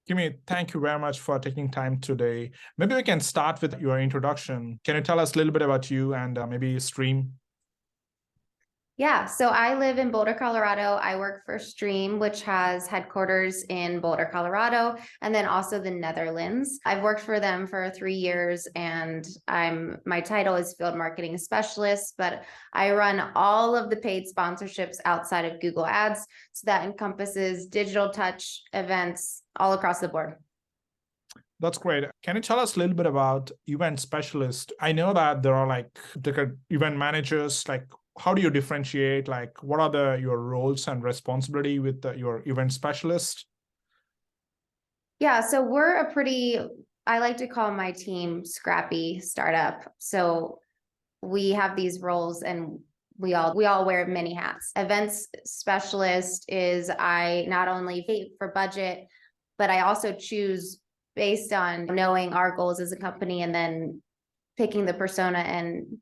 Kimmy, thank you very much for taking time today. Maybe we can start with your introduction. Can you tell us a little bit about you and maybe Stream? Yeah, so I live in Boulder, Colorado. I work for Stream, which has headquarters in Boulder, Colorado, and then also the Netherlands. I've worked for them for 3 years, and my title is Field Marketing Specialist, but I run all of the paid sponsorships outside of Google Ads. So that encompasses digital touch events all across the board. That's great. Can you tell us a little bit about event specialist? I know that there are different event managers. How do you differentiate? What are your roles and responsibility with your event specialist? Yeah, so I like to call my team scrappy startup. So we have these roles and we all wear many hats. Events specialist is I not only pay for budget, but I also choose based on knowing our goals as a company and then picking the persona and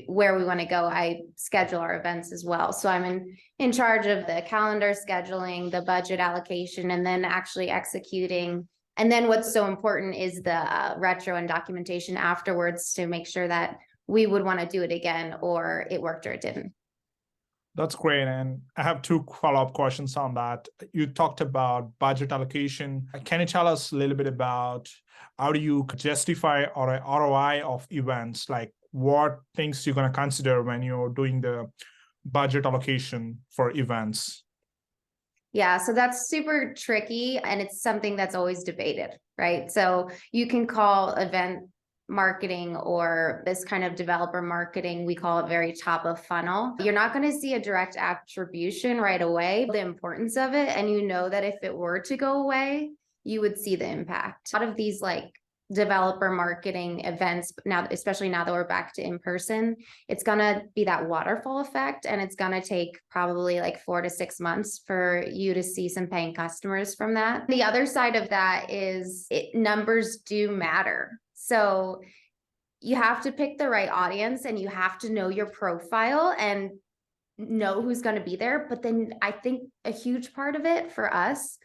where we want to go. I schedule our events as well. So I'm in charge of the calendar scheduling, the budget allocation, and then actually executing. And then what's so important is the retro and documentation afterwards to make sure that we would want to do it again or it worked or it didn't. That's great. And I have two follow-up questions on that. You talked about budget allocation. Can you tell us a little bit about how do you justify or a ROI of events? Like what things you're going to consider when you're doing the budget allocation for events? Yeah, so that's super tricky and it's something that's always debated, right? So you can call event marketing or this kind of developer marketing, we call it very top of funnel. You're not going to see a direct attribution right away, the importance of it. And you know that if it were to go away, you would see the impact. A lot of these developer marketing events now, especially now that we're back to in person, it's going to be that waterfall effect. And it's going to take probably 4 to 6 months for you to see some paying customers from that. The other side of that is numbers do matter. So you have to pick the right audience and you have to know your profile and know who's going to be there. But then I think a huge part of it for us,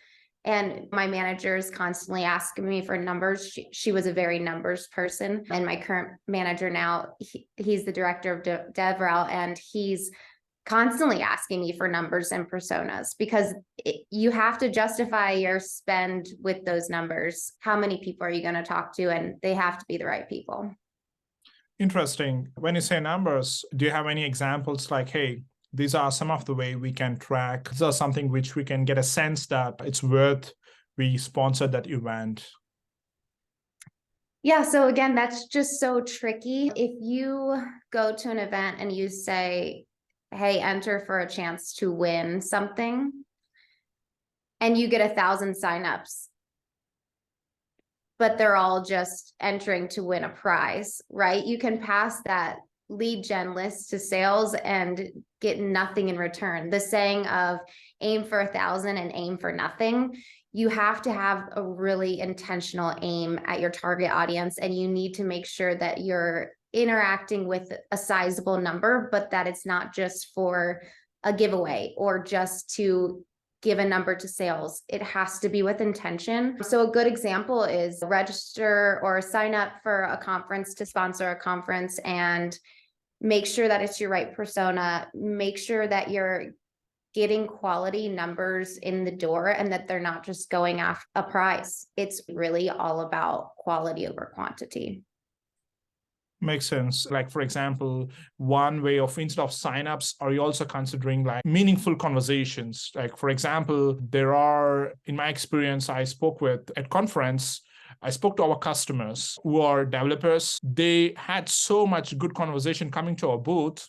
and my manager is constantly asking me for numbers. She was a very numbers person. And my current manager now, he's the director of devRel, and he's constantly asking me for numbers and personas because you have to justify your spend with those numbers. How many people are you going to talk to? And they have to be the right people. Interesting. When you say numbers, do you have any examples like, hey, these are some of the way we can track. These are something which we can get a sense that it's worth we sponsored that event? Yeah, so again, that's just so tricky. If you go to an event and you say, hey, enter for a chance to win something, and you get 1,000 signups, but they're all just entering to win a prize, right? You can pass that lead gen list to sales and get nothing in return. The saying of aim for 1,000 and aim for nothing. You have to have a really intentional aim at your target audience, and you need to make sure that you're interacting with a sizable number, but that it's not just for a giveaway or just to give a number to sales. It has to be with intention. So a good example is register or sign up for a conference to sponsor a conference and make sure that it's your right persona. Make sure that you're getting quality numbers in the door and that they're not just going after a prize. It's really all about quality over quantity. Makes sense. For example, one way of instead of signups, are you also considering meaningful conversations? For example, there are, in my experience, I spoke with at conference, I spoke to our customers who are developers. They had so much good conversation coming to our booth.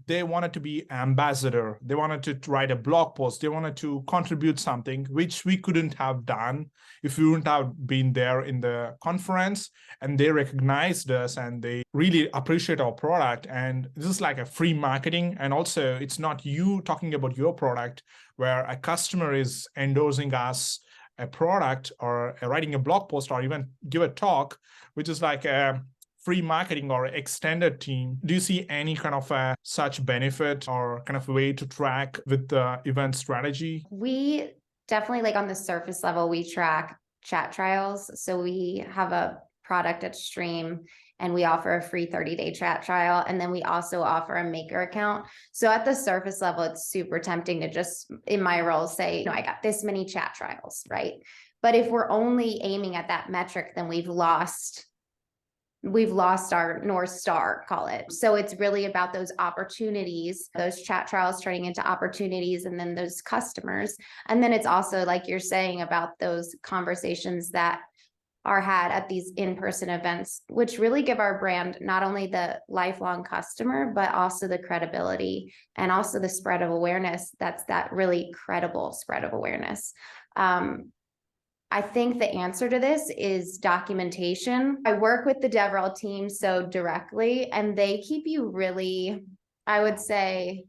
They wanted to be ambassador. They wanted to write a blog post. They wanted to contribute something, which we couldn't have done if we wouldn't have been there in the conference. And they recognized us and they really appreciate our product. And this is like a free marketing. And also, it's not you talking about your product where a customer is endorsing us a product or writing a blog post or even give a talk, which is like a free marketing or extended team. Do you see any kind of such benefit or kind of way to track with the event strategy? We definitely like on the surface level, we track chat trials. So we have a product at Stream and we offer a free 30-day chat trial. And then we also offer a maker account. So at the surface level, it's super tempting to just, in my role, say, I got this many chat trials, right? But if we're only aiming at that metric, then we've lost our North Star, call it. So it's really about those opportunities, those chat trials turning into opportunities, and then those customers. And then it's also, like you're saying, about those conversations that are had at these in-person events, which really give our brand not only the lifelong customer, but also the credibility and also the spread of awareness. That's that really credible spread of awareness. I think the answer to this is documentation. I work with the devRel team so directly, and they keep you really, I would say,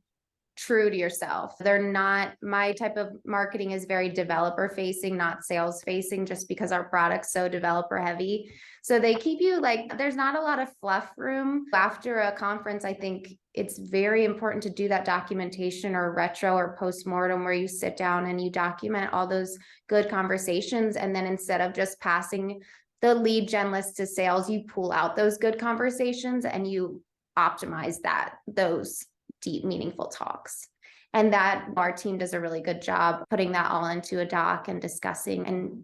true to yourself. They're not, my type of marketing is very developer facing, not sales facing, just because our product's so developer heavy. So they keep you like, there's not a lot of fluff room. After a conference, I think it's very important to do that documentation or retro or postmortem where you sit down and you document all those good conversations. And then instead of just passing the lead gen list to sales, you pull out those good conversations and you optimize those deep, meaningful talks. And that our team does a really good job putting that all into a doc and discussing and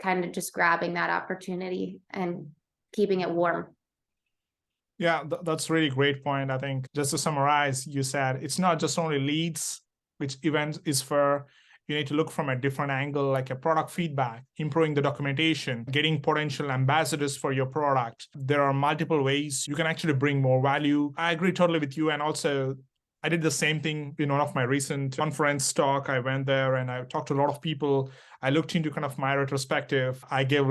kind of just grabbing that opportunity and keeping it warm. Yeah, that's a really great point. I think just to summarize, you said it's not just only leads, which event is for. You need to look from a different angle, like a product feedback, improving the documentation, getting potential ambassadors for your product. There are multiple ways you can actually bring more value. I agree totally with you. And also, I did the same thing in one of my recent conference talk. I went there and I talked to a lot of people. I looked into kind of my retrospective. I gave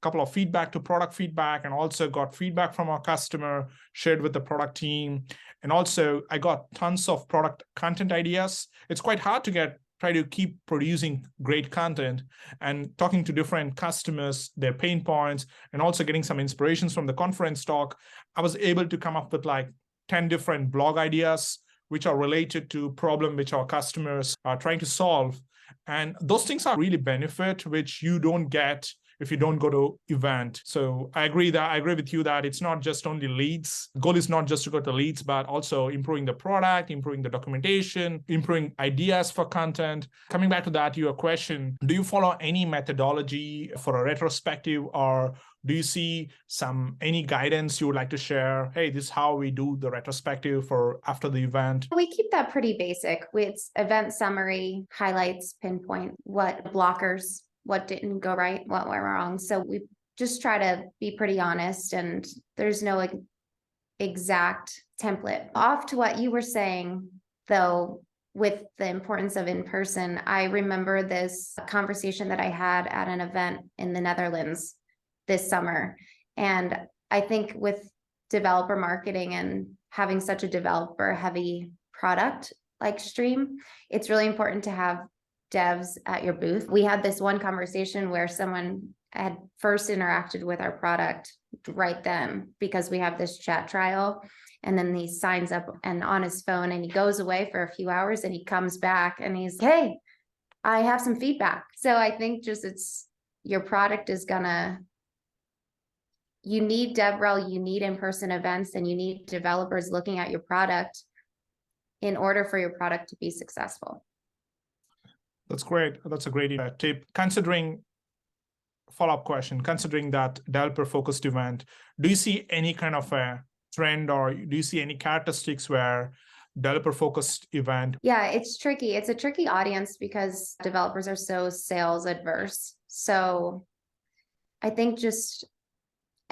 couple of feedback to product feedback, and also got feedback from our customer, shared with the product team. And also I got tons of product content ideas. It's quite hard to try to keep producing great content, and talking to different customers, their pain points, and also getting some inspirations from the conference talk. I was able to come up with like 10 different blog ideas which are related to problem which our customers are trying to solve. And those things are really benefit which you don't get if you don't go to event. So I agree with you that it's not just only leads. The goal is not just to go to leads, but also improving the product, improving the documentation, improving ideas for content. Coming back to that, your question, do you follow any methodology for a retrospective, or do you see any guidance you would like to share? Hey, this is how we do the retrospective for after the event. We keep that pretty basic. It's event summary, highlights, pinpoint, what blockers, what didn't go right, what went wrong. So we just try to be pretty honest, and there's no exact template. Off to what you were saying, though, with the importance of in-person, I remember this conversation that I had at an event in the Netherlands this summer. And I think with developer marketing and having such a developer heavy product like Stream, it's really important to have devs at your booth. We had this one conversation where someone had first interacted with our product right then, because we have this chat trial, and then he signs up and on his phone, and he goes away for a few hours, and he comes back and he's, hey, I have some feedback. So I think just your product is you need devRel, you need in-person events, and you need developers looking at your product in order for your product to be successful. That's great. That's a great tip. Follow-up question, considering that developer-focused event, do you see any kind of a trend, or do you see any characteristics where developer-focused event? Yeah, it's tricky. It's a tricky audience because developers are so sales adverse. So I think just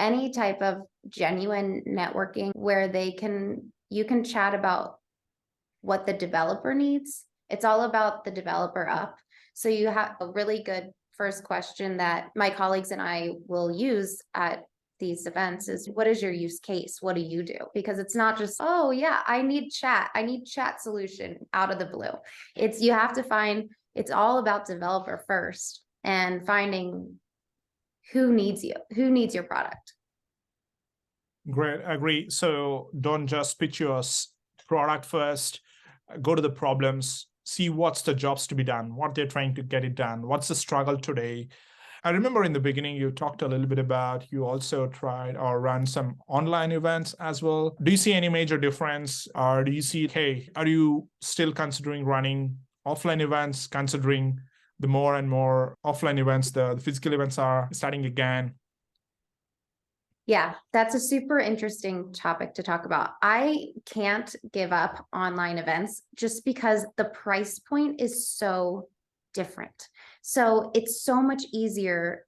any type of genuine networking where you can chat about what the developer needs. It's all about the developer up. So you have a really good first question that my colleagues and I will use at these events is, what is your use case? What do you do? Because it's not just, oh yeah, I need chat solution out of the blue. It's all about developer first and finding who needs your product. Great, I agree. So don't just pitch your product first, go to the problems, see what's the jobs to be done, what they're trying to get it done, what's the struggle today. I remember in the beginning, you talked a little bit about you also tried or run some online events as well. Do you see any major difference? Or do you see, hey, are you still considering running offline events, considering the more and more offline events, the physical events are starting again? Yeah, that's a super interesting topic to talk about. I can't give up online events just because the price point is so different. So it's so much easier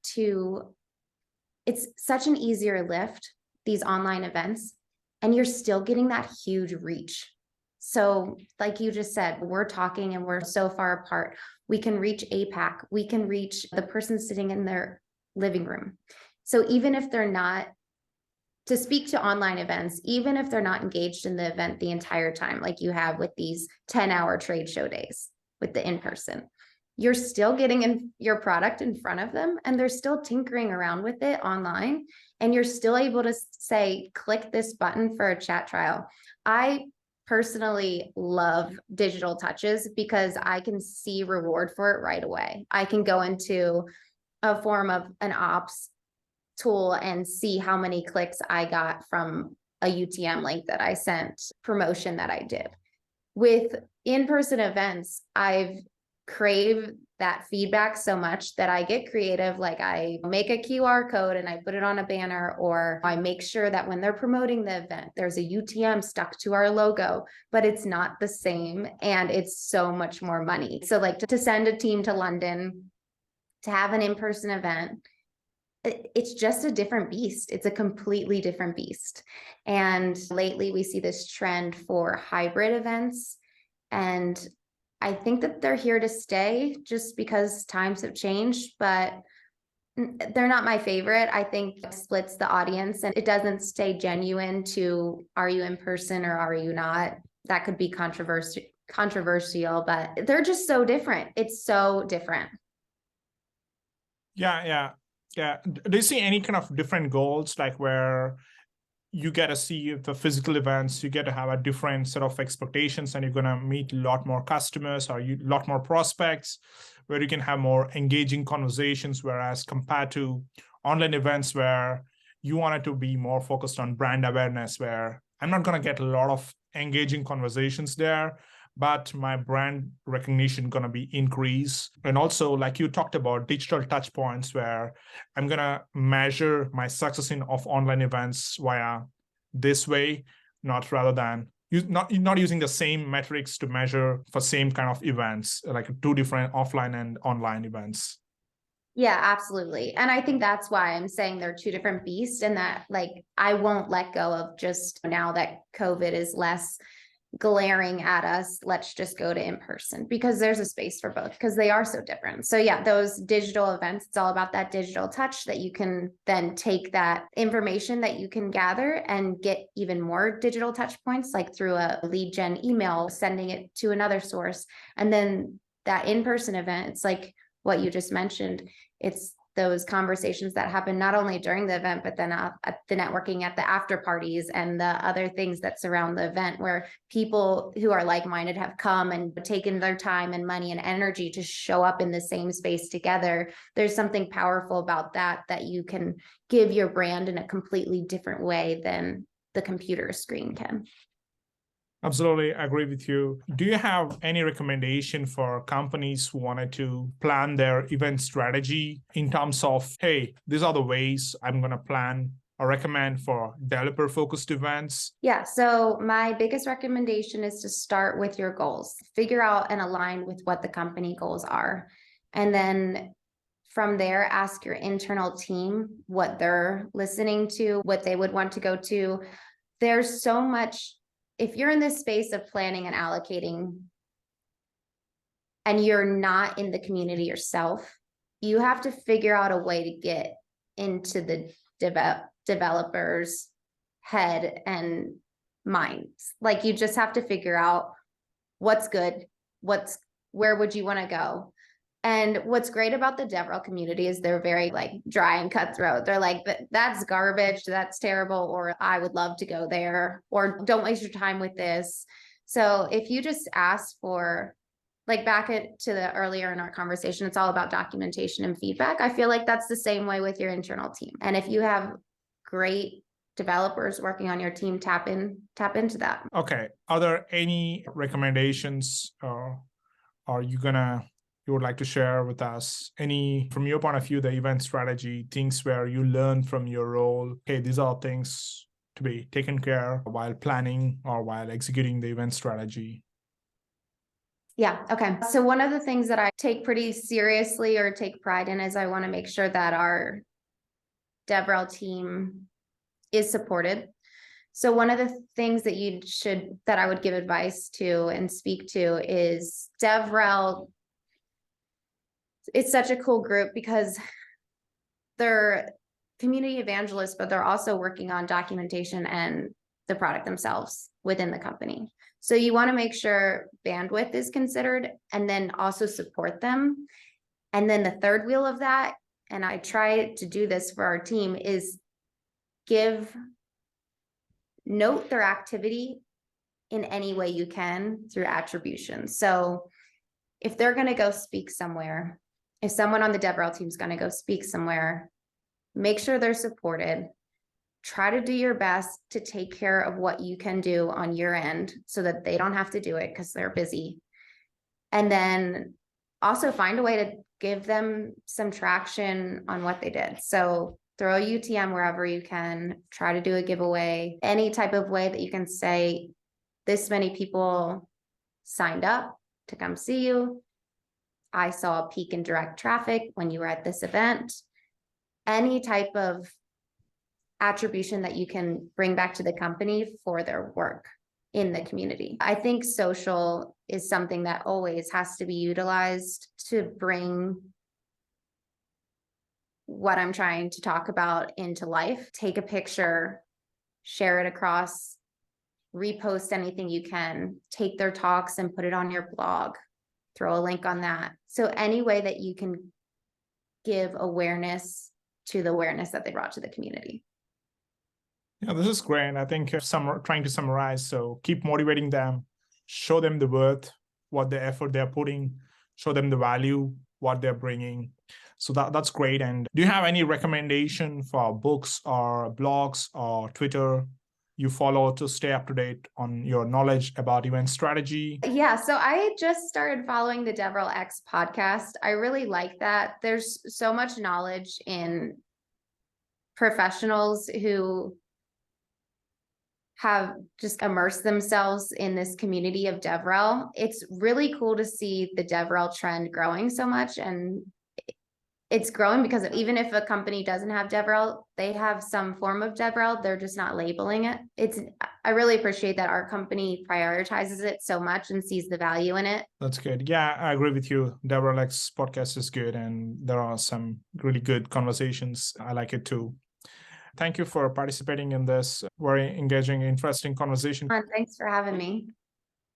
it's such an easier lift, these online events, and you're still getting that huge reach. So like you just said, we're talking and we're so far apart. We can reach APAC, we can reach the person sitting in their living room. So even if they're not, to speak to online events, even if they're not engaged in the event the entire time, like you have with these 10-hour trade show days with the in-person, you're still getting in your product in front of them and they're still tinkering around with it online. And you're still able to say, click this button for a chat trial. I personally love digital touches because I can see reward for it right away. I can go into a form of an ops tool and see how many clicks I got from a UTM link that I sent, promotion that I did. With in-person events, I've craved that feedback so much that I get creative. Like I make a QR code and I put it on a banner, or I make sure that when they're promoting the event, there's a UTM stuck to our logo, but it's not the same and it's so much more money. So like to send a team to London to have an in-person event, it's just a different beast. It's a completely different beast. And lately we see this trend for hybrid events. And I think that they're here to stay just because times have changed, but they're not my favorite. I think it splits the audience and it doesn't stay genuine to, are you in person or are you not? That could be controversial, but they're just so different. It's so different. Yeah. Do you see any kind of different goals, like where you get to see the physical events, you get to have a different set of expectations and you're going to meet a lot more customers or a lot more prospects, where you can have more engaging conversations, whereas compared to online events where you want it to be more focused on brand awareness, where I'm not going to get a lot of engaging conversations there, but my brand recognition going to be increased. And also, like you talked about, digital touch points, where I'm going to measure my success of online events via this way, not rather than not using the same metrics to measure for same kind of events, like two different offline and online events. Yeah, absolutely. And I think that's why I'm saying they're two different beasts, and that like I won't let go of, just now that COVID is less glaring at us, let's just go to in person, because there's a space for both, because they are so different. So yeah, those digital events, it's all about that digital touch that you can then take that information that you can gather and get even more digital touch points, like through a lead gen email, sending it to another source. And then that in-person event, it's like what you just mentioned. It's those conversations that happen not only during the event, but then at the networking at the after parties and the other things that surround the event, where people who are like-minded have come and taken their time and money and energy to show up in the same space together. There's something powerful about that you can give your brand in a completely different way than the computer screen can. Absolutely, I agree with you. Do you have any recommendation for companies who wanted to plan their event strategy in terms of, hey, these are the ways I'm going to plan or recommend for developer-focused events? Yeah, so my biggest recommendation is to start with your goals. Figure out and align with what the company goals are. And then from there, ask your internal team what they're listening to, what they would want to go to. There's so much. If you're in this space of planning and allocating and you're not in the community yourself, you have to figure out a way to get into the developer's head and minds. Like you just have to figure out what's good, where would you want to go? And what's great about the devRel community is they're very like dry and cutthroat. They're like, that's garbage, that's terrible, or I would love to go there, or don't waste your time with this. So if you just ask for like back to the earlier in our conversation, it's all about documentation and feedback. I feel like that's the same way with your internal team. And if you have great developers working on your team, tap into that. Okay. Are there any recommendations are you would like to share with us any, from your point of view, the event strategy, things where you learn from your role? Okay, these are things to be taken care of while planning or while executing the event strategy. Yeah. Okay. So one of the things that I take pretty seriously or take pride in is I want to make sure that our devRel team is supported. So one of the things that I would give advice to and speak to is devRel. It's such a cool group because they're community evangelists, but they're also working on documentation and the product themselves within the company. So you want to make sure bandwidth is considered and then also support them. And then the third wheel of that, and I try to do this for our team, is note their activity in any way you can through attribution. So if they're going to go speak somewhere, if someone on the devRel team is going to go speak somewhere, make sure they're supported. Try to do your best to take care of what you can do on your end so that they don't have to do it because they're busy. And then also find a way to give them some traction on what they did. So throw a UTM wherever you can, try to do a giveaway, any type of way that you can say, this many people signed up to come see you. I saw a peak in direct traffic when you were at this event. Any type of attribution that you can bring back to the company for their work in the community. I think social is something that always has to be utilized to bring what I'm trying to talk about into life. Take a picture, share it across, repost anything you can, take their talks and put it on your blog, throw a link on that. So any way that you can give awareness to the awareness that they brought to the community. Yeah, this is great. I think trying to summarize, so keep motivating them, show them the worth, what the effort they're putting, show them the value, what they're bringing. So that's great. And do you have any recommendation for books or blogs or Twitter you follow to stay up to date on your knowledge about event strategy? Yeah, so I just started following the devRel X podcast. I really like that. There's so much knowledge in professionals who have just immersed themselves in this community of devRel. It's really cool to see the devRel trend growing so much, and it's growing because even if a company doesn't have devRel, they have some form of devRel. They're just not labeling it. I really appreciate that our company prioritizes it so much and sees the value in it. That's good. Yeah, I agree with you. devRel X podcast is good, and there are some really good conversations. I like it too. Thank you for participating in this very engaging, interesting conversation. Thanks for having me.